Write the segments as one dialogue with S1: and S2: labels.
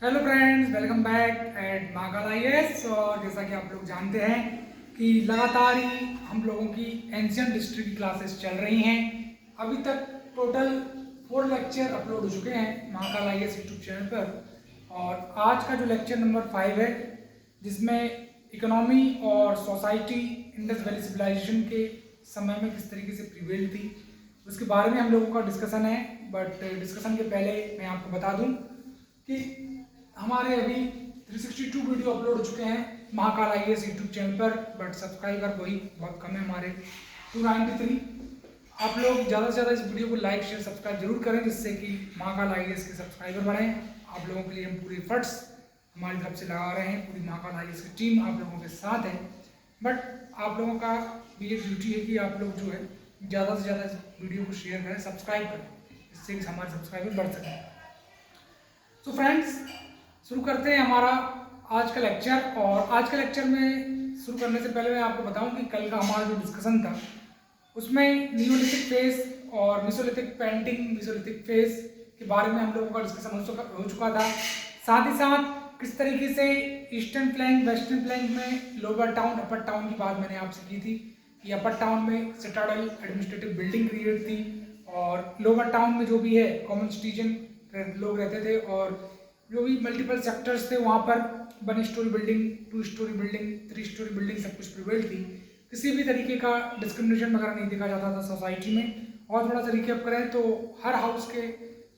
S1: Hello friends, welcome back at Mahakal IAS. और जैसा कि आप लोग जानते हैं कि लगातार ही हम लोगों की एंशियंट हिस्ट्री की क्लासेस चल रही हैं। अभी तक टोटल 4 लेक्चर अपलोड हो चुके हैं महाकाल आईएएस यूट्यूब चैनल पर। और आज का जो लेक्चर नंबर 5 है, जिसमें इकोनॉमी और सोसाइटी इंडस वैली सिविलाइजेशन के समय में किस तरीके से प्रिवेल थी, उसके बारे में हम लोगों का डिस्कशन है। बट डिस्कशन के पहले मैं आपको बता दूं कि हमारे अभी 362 वीडियो अपलोड हो चुके हैं महाकाल आईएएस यूट्यूब चैनल पर। बट सब्सक्राइबर वही बहुत कम है हमारे 293। आप लोग ज़्यादा से ज़्यादा इस वीडियो को लाइक शेयर सब्सक्राइब जरूर करें, जिससे कि महाकाल आईएएस के सब्सक्राइबर बढ़ें। आप लोगों के लिए हम पूरे एफर्ट्स हमारी तरफ से लगा रहे हैं, पूरी महाकाल आईएएस की टीम आप लोगों के साथ है। बट आप लोगों का भी एक ड्यूटी है कि आप लोग जो है ज़्यादा से ज़्यादा इस वीडियो को शेयर करें, सब्सक्राइब करें, जिससे कि हमारे सब्सक्राइबर बढ़ सकें। तो फ्रेंड्स, शुरू करते हैं हमारा आज का लेक्चर। और आज के लेक्चर में शुरू करने से पहले मैं आपको बताऊं कि कल का हमारा जो डिस्कशन था उसमें नियोलिथिक फेज और मेसोलिथिक पेंटिंग, मेसोलिथिक फेज के बारे में हम लोगों का डिस्कशन हो चुका था। साथ ही साथ किस तरीके से ईस्टर्न फ्लैंक वेस्टर्न फ्लैंक में लोअर टाउन अपर टाउन की बात मैंने आपसे की थी कि अपर टाउन में सिटाडल एडमिनिस्ट्रेटिव बिल्डिंग क्रिएट थी, और लोअर टाउन में जो भी है कॉमन सिटीजन लोग रहते थे, और जो भी मल्टीपल सेक्टर्स थे वहाँ पर 1 story building, 2 story building, 3 story building सब कुछ प्रिवेल थी। किसी भी तरीके का डिस्क्रिमिनेशन वगैरह नहीं देखा जाता था सोसाइटी में। और थोड़ा सा रिकैप करें तो हर हाउस के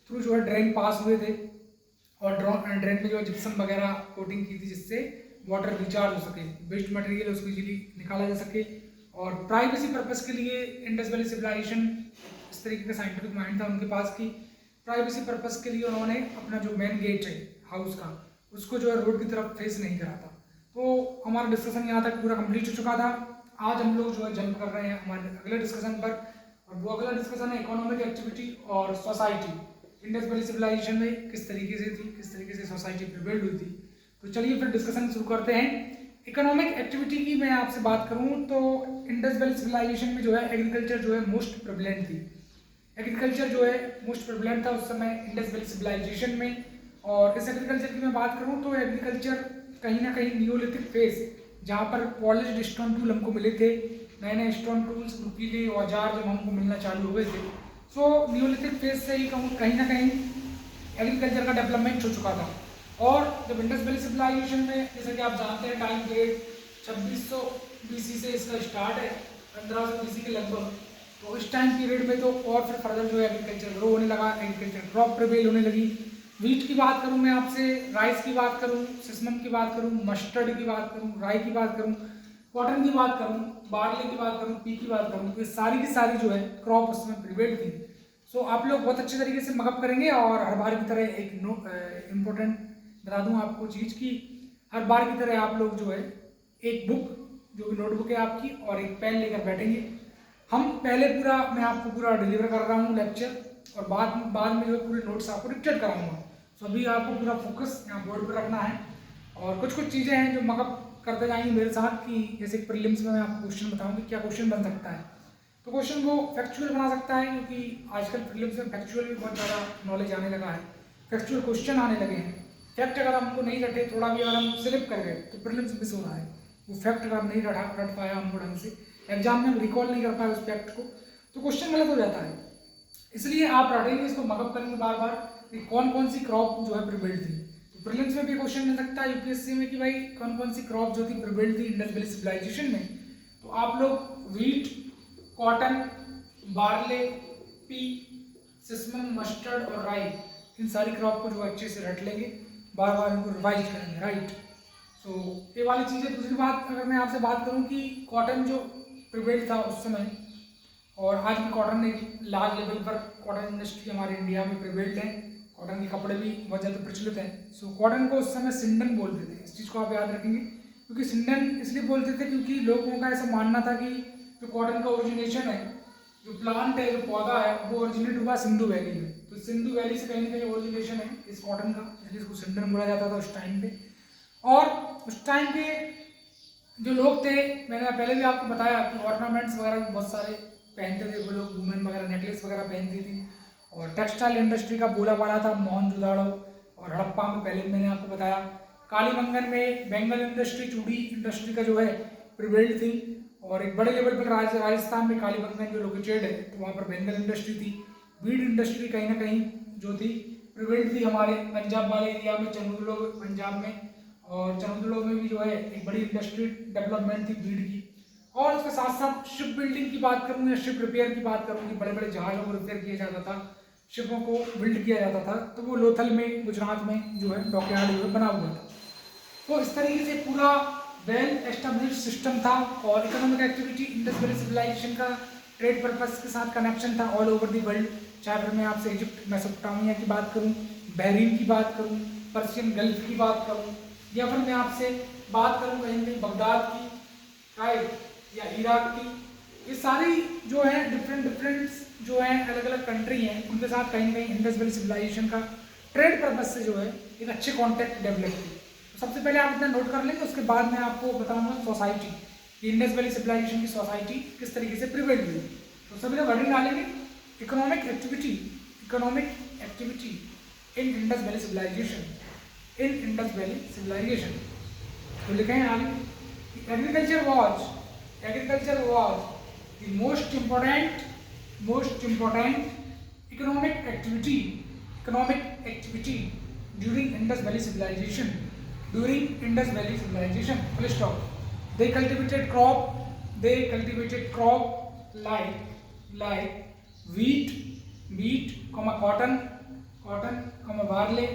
S1: थ्रू जो है ड्रेन पास हुए थे, और ड्रेन में जो है जिप्सम वगैरह कोटिंग की थी, जिससे वाटर रिचार्ज हो सके, वेस्ट मटेरियल उसको इजीली निकाला जा सके। और प्राइवेसी पर्पज़ के लिए इंडस वैली सिविलाइजेशन, इस तरीके का साइंटिफिक माइंड था उनके पास की प्राइवेसी पर्पस के लिए उन्होंने अपना जो मेन गेट है हाउस का, उसको जो है रोड की तरफ फेस नहीं करा था। तो हमारा डिस्कशन यहाँ तक पूरा कंप्लीट हो चुका था। आज हम लोग जो है जंप कर रहे हैं हमारे अगले डिस्कशन पर, और वो अगला डिस्कशन है इकोनॉमिक एक्टिविटी और सोसाइटी इंडस वैली सिविलाइजेशन में किस तरीके से थी, किस तरीके से सोसाइटी प्रिवेल्ड हुई थी। तो चलिए फिर डिस्कशन शुरू करते हैं। इकोनॉमिक एक्टिविटी की मैं आपसे बात करूँ तो इंडस वैली सिविलाइजेशन में जो है एग्रीकल्चर जो है मोस्ट प्रिवलेंट थी। एग्रीकल्चर जो है मोस्ट प्रिवलेंट था उस समय इंडस वैली सिविलाइजेशन में। और इस एग्रीकल्चर की मैं बात करूं तो एग्रीकल्चर कहीं ना कहीं नियोलिथिक फेज, जहां पर पॉलिश्ड स्टोन टूल हमको मिले थे, नए नए स्टोन टूल्स, नुकीले औजार जब हमको मिलना चालू हो गए थे, सो नियोलिथिक फेज से ही कहीं ना कहीं एग्रीकल्चर का डेवलपमेंट हो चुका था। और जब इंडस वैली सिविलाइजेशन में, जैसे कि आप जानते हैं टाइम पीरियड 2600 बीसी से इसका स्टार्ट है, 1500 बीसी के लगभग। तो इस टाइम पीरियड में तो और फिर फर्दर जो है एग्रीकल्चर ग्रो होने लगा, एग्रीकल्चर क्रॉप प्रिवेल होने लगी। वीट की बात करूं मैं आपसे, राइस की बात करूं, सिसमम की बात करूं, मस्टर्ड की बात करूं, राई की बात करूं, कॉटन की बात करूं, बार्ले की बात करूं, पी की बात करूं, तो ये सारी की सारी जो है क्रॉप उसमें प्रिवेल थी। सो आप लोग बहुत अच्छे तरीके से मगअप करेंगे। और हर बार की तरह एक इम्पोर्टेंट बता दूं आपको चीज़ की, हर बार की तरह आप लोग जो है एक बुक, जो भी नोटबुक है आपकी, और एक पेन लेकर बैठेंगे। हम पहले मैं आपको पूरा डिलीवर कर रहा हूँ लेक्चर, और बाद में जो है पूरे नोट्स आपको डिक्टेट कराऊंगा। तो अभी आपको पूरा फोकस यहाँ बोर्ड पर रखना है। और कुछ कुछ चीज़ें हैं जो मगअप करते जाएंगे मेरे साथ, कि जैसे प्रीलिम्स में मैं आपको क्वेश्चन बताऊँगी क्या क्वेश्चन बन सकता है। तो क्वेश्चन वो फैक्चुअल बना सकता है, क्योंकि आजकल प्रीलिम्स में फैक्चुअल भी बहुत ज़्यादा नॉलेज आने लगा है, फैक्चुअल क्वेश्चन आने लगे हैं। फैक्ट अगर हमको नहीं रटे, थोड़ा भी अगर हम स्लिप कर गए तो प्रीलिम्स मिस हो रहा है। वो फैक्ट अगर हम नहीं रट पाया हमको ढंग से, एग्जाम में हम रिकॉल नहीं कर पाए उस फैक्ट को, तो क्वेश्चन गलत हो जाता है। इसलिए आप रटेंगे, इसको मगअप करेंगे बार बार कि कौन कौन सी क्रॉप जो है प्रिवेल्ड थी। तो प्रीलिम्स में भी क्वेश्चन मिल सकता है यूपीएससी में कि भाई कौन कौन सी क्रॉप जो थी प्रिवेल्ड थी इंडस वैली सिविलाइजेशन में। तो आप लोग wheat, cotton, barley, pea, sesame, mustard और राई, इन सारी क्रॉप को जो अच्छे से रट लेंगे, बार बार इनको रिवाइज करेंगे, राइट। तो ये वाली चीज़ें। दूसरी बात अगर मैं आपसे बात करूं कि कॉटन जो प्रिवेल्ड था उस समय, और आज भी कॉटन एक लार्ज लेवल पर कॉटन इंडस्ट्री हमारे इंडिया में प्रिवेल्ड है, कॉटन के कपड़े भी बहुत ज़्यादा प्रचलित हैं। सो कॉटन को उस समय सिंडन बोलते थे, इस चीज़ को आप याद रखेंगे। क्योंकि सिंडन इसलिए बोलते थे क्योंकि लोगों का ऐसा मानना था कि जो कॉटन का ओरिजिनेशन है, जो प्लांट है, जो पौधा है, वो ओरिजिनेट हुआ सिंधु वैली में। तो सिंधु वैली से कहीं ना कहीं ओरिजिनेशन है इस कॉटन का, इसलिए इसको सिंडन बोला जाता था उस टाइम पे। और उस टाइम के जो लोग थे, मैंने पहले भी आपको बताया कि ऑर्नामेंट्स वगैरह बहुत सारे पहनते थे वो लोग, वुमेन वगैरह नेकलेस वगैरह पहनती थी। और टेक्सटाइल इंडस्ट्री का बोला बाला था मोहनजोदाड़ो, और हड़प्पा में पहले मैंने आपको बताया। कालीबंगन में बेंगल इंडस्ट्री, चूड़ी इंडस्ट्री का जो है प्रिवेल्ड थी। और एक बड़े लेवल पर राजस्थान में कालीबंगन जो लोकेटेड है तो वहाँ पर बेंगल इंडस्ट्री थी। बीड इंडस्ट्री कहीं ना कहीं जो थी प्रिवेल्ड थी हमारे पंजाब वाले एरिया में, चंडीगढ़ पंजाब में, और चंडीगढ़ में भी जो है एक बड़ी इंडस्ट्री डेवलपमेंट थी बीड की। और उसके साथ साथ शिप बिल्डिंग की बात करूँ या शिप रिपेयर की बात करूँ कि बड़े बड़े जहाज़ों को रिपेयर किया जाता था, शिपों को बिल्ड किया जाता था, तो वो लोथल में गुजरात में जो है डॉकयार्ड जो है बना हुआ था। तो इस तरीके से पूरा वेल एस्टेब्लिश्ड सिस्टम था। और economic activity, Indus valley civilisation का ट्रेड पर्पस के साथ कनेक्शन था ऑल ओवर दी वर्ल्ड। चाहे फिर मैं आपसे इजिप्ट, मेसोपोटामिया की बात करूं, बहरीन की बात करूं, पर्शियन गल्फ की बात करूं, या फिर मैं आपसे बात करूं कहीं बगदाद की, राइट, या इराक की। ये सारी जो है डिफरेंट जो है अलग अलग कंट्री हैं, उनके साथ कहीं ना कहीं इंडस वैली सिविलाइजेशन का ट्रेड पर्पस से जो है एक अच्छे कॉन्टैक्ट डेवलप हुए। सबसे पहले आप इतना नोट कर लेंगे, उसके बाद मैं आपको बताऊंगा सोसाइटी, इंडस वैली सिविलाइजेशन की सोसाइटी किस तरीके से प्रिवेल हुई। तो सभी लोग वर्डिंग डालेंगे, economic activity in Indus valley civilisation, तो लिखे हैं आगे, agriculture was the most important economic activity during Indus valley civilisation, full stop. They cultivated crop like wheat, cotton, barley,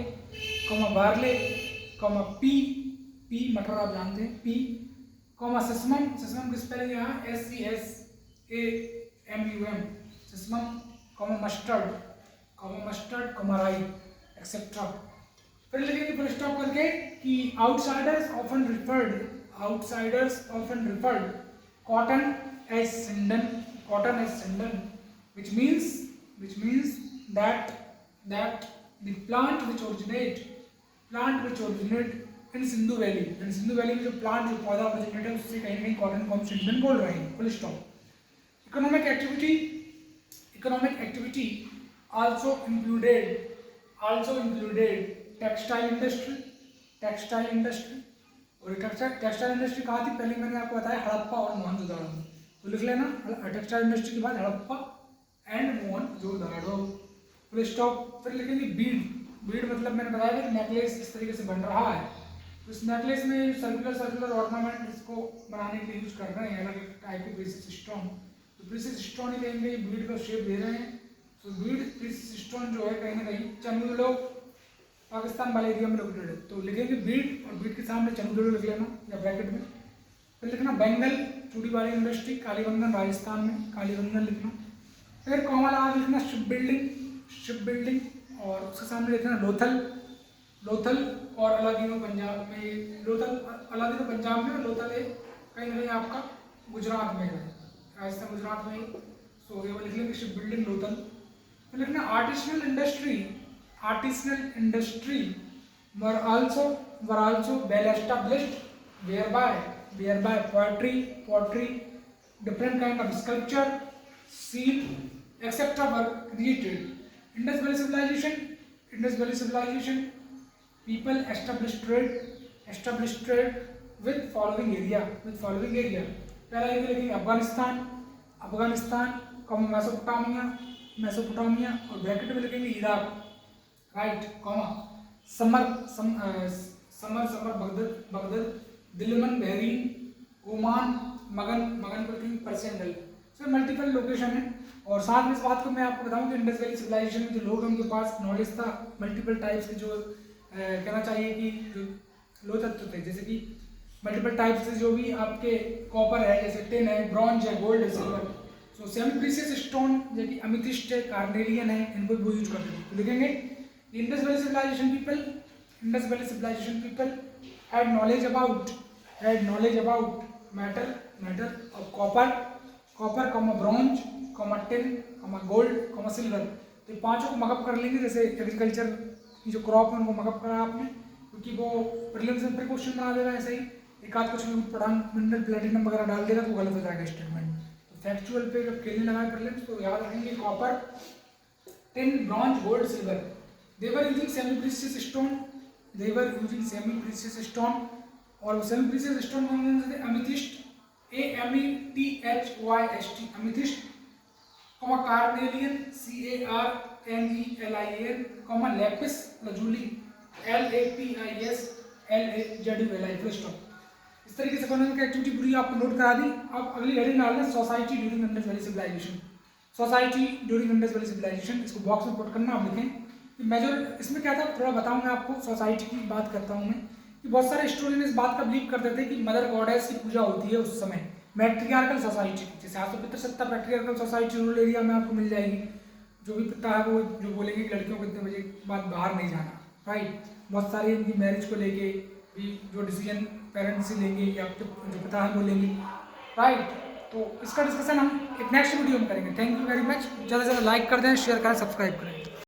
S1: pea मटर आप जानते हैं, pea, sesame की स्पेलिंग यहाँ SESAMUM, sesame, mustard, rye, etc. फिर लिखेंगे फुल स्टॉप करके कि outsiders often referred cotton as sindon, which means that the plant which originate in Sindhu valley में जो प्लांट, जो पौधा ओरिजिनेट है उससे कहीं ना कहीं कॉटन को हम सिंडन बोल रहे हैं। Full stop. Economic activity also included textile industry. और टेक्सटाइल इंडस्ट्री कहाँ थी, पहले मैंने आपको बताया हड़प्पा और मोहनजोदड़ो में, तो लिख लेना टेक्सटाइल इंडस्ट्री के बाद Harappa and Mohenjodaro, full stop. फिर लिखेंगे बीड मतलब मैंने बताया कि नेकलेस इस तरीके से बन रहा है, तो इस नेकलेस में सर्कुलर ऑर्नामेंट इसको बनाने के लिए यूज कर रहे हैं, अलग टाइप के प्रीसियस स्टोन, तो प्रीसियस स्टोन ही कहेंगे, बीड का शेप दे रहे हैं। तो बीड प्रीसियस स्टोन जो है कहीं ना कहीं चंडीगढ़ पाकिस्तान वाले एरिया में लोकेटेड है, तो लिखेंगे बीड और बीड के सामने चंडीगढ़ लिख लेना या ब्रैकेट में। फिर लिखना बेंगल चूड़ी वाली इंडस्ट्री, कालीबंगन राजस्थान में, कालीबंगन लिखना। फिर कॉमा लगा लिखना शिप बिल्डिंग, और उसके सामने लिखना लोथल और अलादीनो पंजाब में, पंजाब में, लोथल है कहीं ना कहीं आपका गुजरात में है, राजस्थान गुजरात में, सो ये लिख लेंगे शिप बिल्डिंग लोथल। फिर लिखना artisanal industry were also well established, whereby pottery, different kind of sculpture, seal, etc. were created. Indus Valley civilization, people established trade with following area. पहला ये लिखेंगे अफगानिस्तान, मेसोपोटामिया और ब्रैकेट में लिखेंगे Iraq, right, comma Sumer Baghdad, Dilmun Bahrain, Oman, Magan Persian Gulf. So multiple location है। और साथ में इस बात को मैं आपको बताऊं कि इंडस वैली सिविलाइजेशन में जो लोग उनके पास नॉलेज था मल्टीपल टाइप्स के, जो कहना चाहिए कि जो लो तत्व थे, जैसे कि मल्टीपल टाइप्स से जो भी आपके कॉपर है, जैसे टिन है, ब्रॉन्ज है, गोल्ड है, सिल्वर, सो सेमी प्रीशियस स्टोन जैसे अमिथिस्ट है, कार्नेलियन है, इनको वो यूज करते थे। तो लिखेंगे Indus valley civilisation people had knowledge about metal of copper, bronze, tin, gold, silver। तो पांचों को मकअप कर लेंगे, जैसे एग्रीकल्चर की जो क्रॉप है उनको मकअप करा आपने, क्योंकि वो प्रीलिम्स में क्वेश्चन बना देगा ऐसे ही, एक आध कुछ भी पढ़ा मिनरल प्लेटिनम वगैरह डाल देगा तो गलत हो जाएगा स्टेटमेंट। तो फैक्चुअल पे जब खेलने लगाए प्रीलिम्स तो याद रखेंगे copper, tin, bronze, gold, silver. They were using semi precious stone, they were using semi precious stone, और वो सेमी प्रीशियस स्टोन कौन से थे? Amethyst, AMETHYST amethyst, carnelian CARNELIAN, lapis lazuli LAPISLAZULI, full stop. इस तरीके से इकोनॉमिक एक्टिविटी पूरी आपको नोट करा दी। अब अगली हेडिंग डालना है society during Indus valley civilisation. Society during Indus valley civilisation, इसको बॉक्स में पुट करना, आप लिखें कि मेजर इसमें क्या था, थोड़ा बताऊंगा आपको। सोसाइटी की बात करता हूँ मैं कि बहुत सारे हिस्टोरियन इस बात का बिलीव करते थे कि मदर गॉडेस की पूजा होती है उस समय मैट्रियार्कल सोसाइटी, जैसे आज तो पितृसत्ता पैट्रियार्कल सोसाइटी रूरल एरिया में आपको मिल जाएगी। जो भी पिता है वो जो बोलेंगे कि लड़कियों को इतने बजे बाद बाहर नहीं जाना, राइट। बहुत सारे इनकी मैरिज को लेके भी जो डिसीजन पेरेंट्स से लेंगे या जो पिता है वो लेंगे, राइट। तो इसका डिस्कशन हम एक नेक्स्ट वीडियो में करेंगे। Thank you very much. ज़्यादा से ज़्यादा लाइक कर दें, शेयर करें, सब्सक्राइब करें।